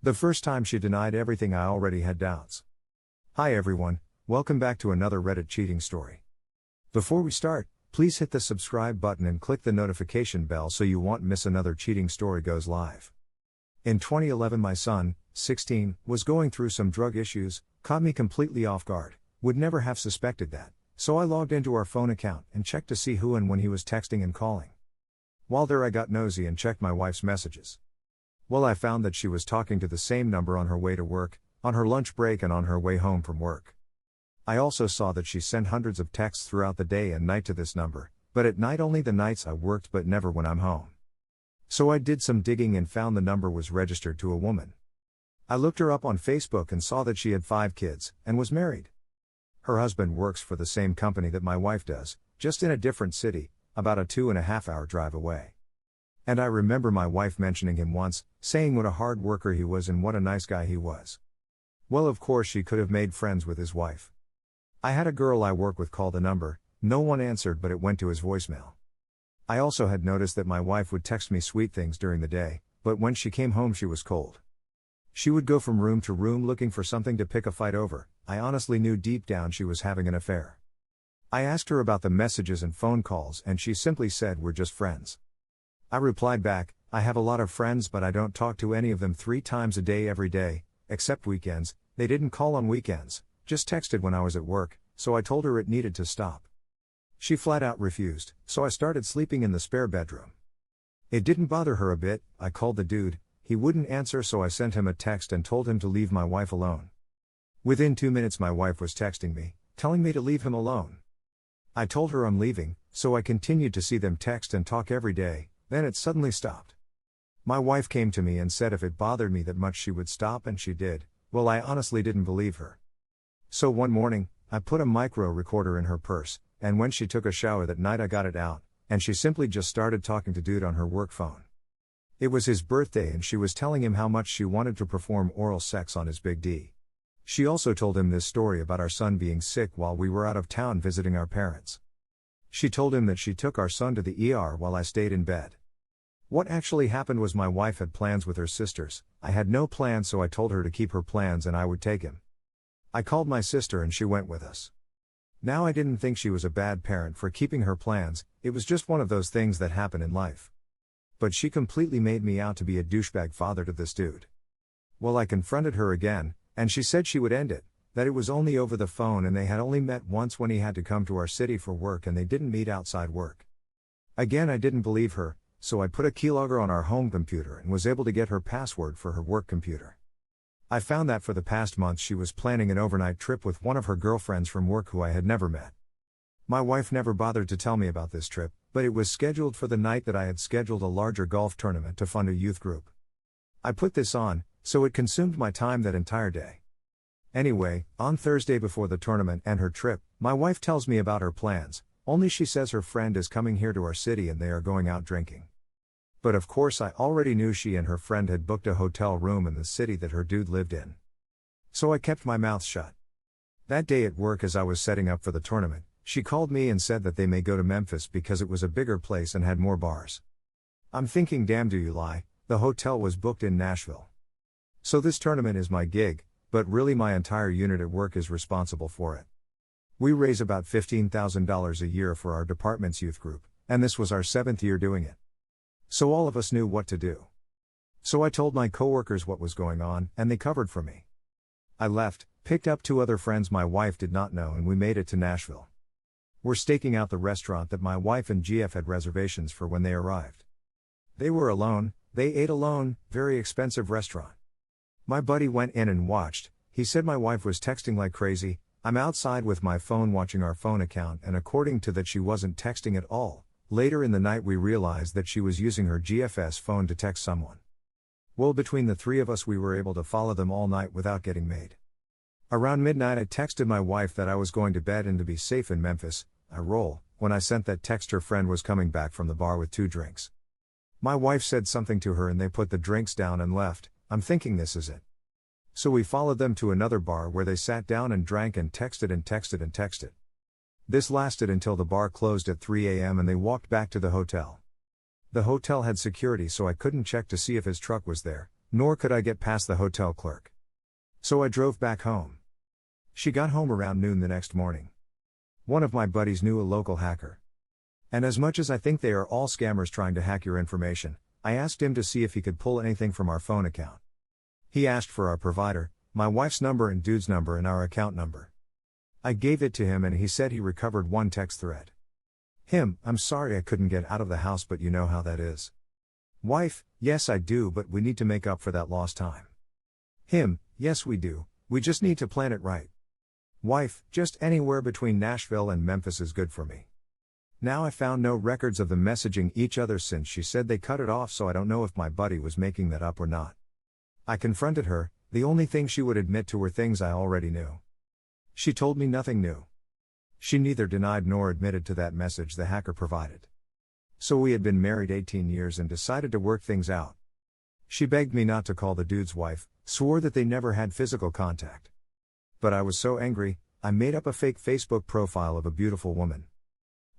The first time she denied everything, I already had doubts. Hi everyone, welcome back to another Reddit cheating story. Before we start, please hit the subscribe button and click the notification bell so you won't miss another cheating story goes live. In 2011 my son, 16, was going through some drug issues, caught me completely off guard, would never have suspected that, so I logged into our phone account and checked to see who and when he was texting and calling. While there I got nosy and checked my wife's messages. Well, I found that she was talking to the same number on her way to work, on her lunch break and on her way home from work. I also saw that she sent hundreds of texts throughout the day and night to this number, but at night only the nights I worked but never when I'm home. So I did some digging and found the number was registered to a woman. I looked her up on Facebook and saw that she had 5 kids, and was married. Her husband works for the same company that my wife does, just in a different city, about a 2.5-hour drive away. And I remember my wife mentioning him once, saying what a hard worker he was and what a nice guy he was. Well, of course she could have made friends with his wife. I had a girl I work with call the number, no one answered but it went to his voicemail. I also had noticed that my wife would text me sweet things during the day, but when she came home she was cold. She would go from room to room looking for something to pick a fight over. I honestly knew deep down she was having an affair. I asked her about the messages and phone calls and she simply said we're just friends. I replied back, I have a lot of friends but I don't talk to any of them 3 times a day every day, except weekends. They didn't call on weekends, just texted when I was at work, so I told her it needed to stop. She flat out refused, so I started sleeping in the spare bedroom. It didn't bother her a bit. I called the dude, he wouldn't answer, so I sent him a text and told him to leave my wife alone. Within 2 minutes my wife was texting me, telling me to leave him alone. I told her I'm leaving, so I continued to see them text and talk every day. Then it suddenly stopped. My wife came to me and said if it bothered me that much she would stop, and she did. Well, I honestly didn't believe her. So one morning, I put a micro recorder in her purse, and when she took a shower that night I got it out, and she simply just started talking to dude on her work phone. It was his birthday and she was telling him how much she wanted to perform oral sex on his big D. She also told him this story about our son being sick while we were out of town visiting our parents. She told him that she took our son to the ER while I stayed in bed. What actually happened was my wife had plans with her sisters. I had no plans, so I told her to keep her plans and I would take him. I called my sister and she went with us. Now I didn't think she was a bad parent for keeping her plans, it was just one of those things that happen in life. But she completely made me out to be a douchebag father to this dude. Well, I confronted her again, and she said she would end it, that it was only over the phone and they had only met once when he had to come to our city for work and they didn't meet outside work. Again, I didn't believe her. So I put a keylogger on our home computer and was able to get her password for her work computer. I found that for the past month she was planning an overnight trip with one of her girlfriends from work who I had never met. My wife never bothered to tell me about this trip, but it was scheduled for the night that I had scheduled a larger golf tournament to fund a youth group. I put this on, so it consumed my time that entire day. Anyway, on Thursday before the tournament and her trip, my wife tells me about her plans, only she says her friend is coming here to our city and they are going out drinking. But of course I already knew she and her friend had booked a hotel room in the city that her dude lived in. So I kept my mouth shut. That day at work as I was setting up for the tournament, she called me and said that they may go to Memphis because it was a bigger place and had more bars. I'm thinking, damn, do you lie? The hotel was booked in Nashville. So this tournament is my gig, but really my entire unit at work is responsible for it. We raise about $15,000 a year for our department's youth group, and this was our 7th year doing it. So all of us knew what to do. So I told my coworkers what was going on, and they covered for me. I left, picked up 2 other friends my wife did not know, and we made it to Nashville. We're staking out the restaurant that my wife and GF had reservations for when they arrived. They were alone, they ate alone, very expensive restaurant. My buddy went in and watched. He said my wife was texting like crazy. I'm outside with my phone watching our phone account, and according to that she wasn't texting at all. Later in the night we realized that she was using her GFS phone to text someone. Well, between the 3 of us we were able to follow them all night without getting made. Around midnight I texted my wife that I was going to bed and to be safe in Memphis. I roll. When I sent that text her friend was coming back from the bar with 2 drinks. My wife said something to her and they put the drinks down and left. I'm thinking this is it. So we followed them to another bar where they sat down and drank and texted and texted and texted. This lasted until the bar closed at 3 a.m. and they walked back to the hotel. The hotel had security so I couldn't check to see if his truck was there, nor could I get past the hotel clerk. So I drove back home. She got home around noon the next morning. One of my buddies knew a local hacker. And as much as I think they are all scammers trying to hack your information, I asked him to see if he could pull anything from our phone account. He asked for our provider, my wife's number and dude's number and our account number. I gave it to him and he said he recovered one text thread. Him, I'm sorry I couldn't get out of the house, but you know how that is. Wife, yes I do, but we need to make up for that lost time. Him, yes we do, we just need to plan it right. Wife, just anywhere between Nashville and Memphis is good for me. Now I found no records of them messaging each other since she said they cut it off, so I don't know if my buddy was making that up or not. I confronted her, the only thing she would admit to were things I already knew. She told me nothing new. She neither denied nor admitted to that message the hacker provided. So we had been married 18 years and decided to work things out. She begged me not to call the dude's wife, swore that they never had physical contact. But I was so angry, I made up a fake Facebook profile of a beautiful woman.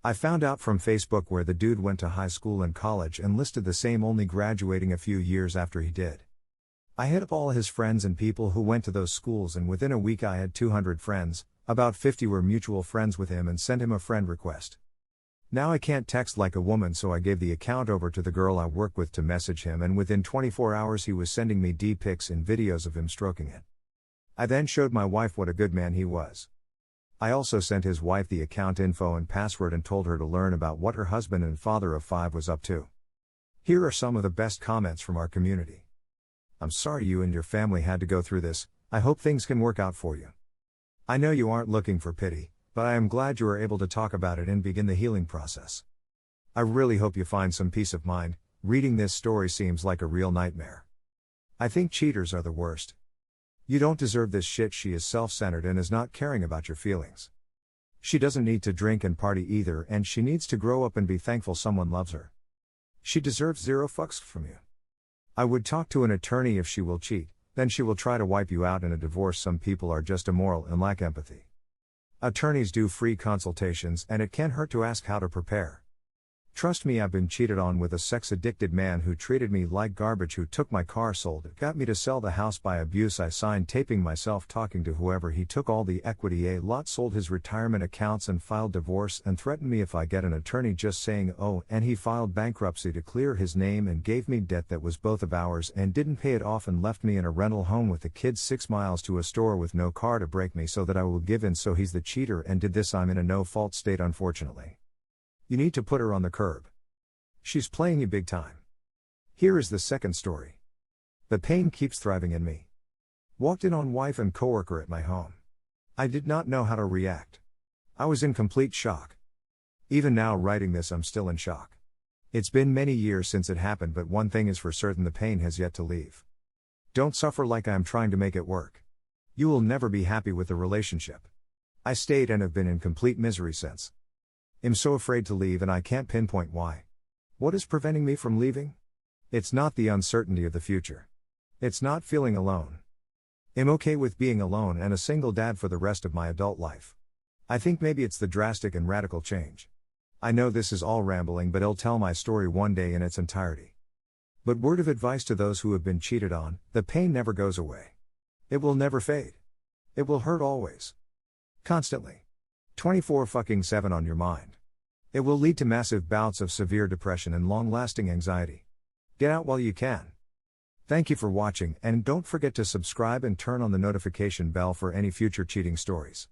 I found out from Facebook where the dude went to high school and college and listed the same, only graduating a few years after he did. I hit up all his friends and people who went to those schools, and within a week I had 200 friends, about 50 were mutual friends with him, and sent him a friend request. Now I can't text like a woman, so I gave the account over to the girl I work with to message him, and within 24 hours he was sending me D-pics and videos of him stroking it. I then showed my wife what a good man he was. I also sent his wife the account info and password and told her to learn about what her husband and father of 5 was up to. Here are some of the best comments from our community. I'm sorry you and your family had to go through this, I hope things can work out for you. I know you aren't looking for pity, but I am glad you are able to talk about it and begin the healing process. I really hope you find some peace of mind. Reading this story seems like a real nightmare. I think cheaters are the worst. You don't deserve this shit. She is self-centered and is not caring about your feelings. She doesn't need to drink and party either, and she needs to grow up and be thankful someone loves her. She deserves 0 fucks from you. I would talk to an attorney if she will cheat, then she will try to wipe you out in a divorce. Some people are just immoral and lack empathy. Attorneys do free consultations, and it can't hurt to ask how to prepare. Trust me, I've been cheated on with a sex-addicted man who treated me like garbage, who took my car, sold it, got me to sell the house by abuse. I signed taping myself talking to whoever. He took all the equity, a lot, sold his retirement accounts and filed divorce, and threatened me if I get an attorney just saying oh, and he filed bankruptcy to clear his name and gave me debt that was both of ours and didn't pay it off, and left me in a rental home with the kids 6 miles to a store with no car to break me so that I will give in. So he's the cheater and did this. I'm in a no-fault state, unfortunately. You need to put her on the curb. She's playing you big time. Here is the second story. The pain keeps thriving in me. Walked in on wife and coworker at my home. I did not know how to react. I was in complete shock. Even now writing this, I'm still in shock. It's been many years since it happened, but one thing is for certain, the pain has yet to leave. Don't suffer like I am trying to make it work. You will never be happy with the relationship. I stayed and have been in complete misery since. I'm so afraid to leave, and I can't pinpoint why. What is preventing me from leaving? It's not the uncertainty of the future. It's not feeling alone. I'm okay with being alone and a single dad for the rest of my adult life. I think maybe it's the drastic and radical change. I know this is all rambling, but I'll tell my story one day in its entirety. But word of advice to those who have been cheated on: the pain never goes away. It will never fade. It will hurt always. Constantly. 24/7 on your mind. It will lead to massive bouts of severe depression and long-lasting anxiety. Get out while you can. Thank you for watching, and don't forget to subscribe and turn on the notification bell for any future cheating stories.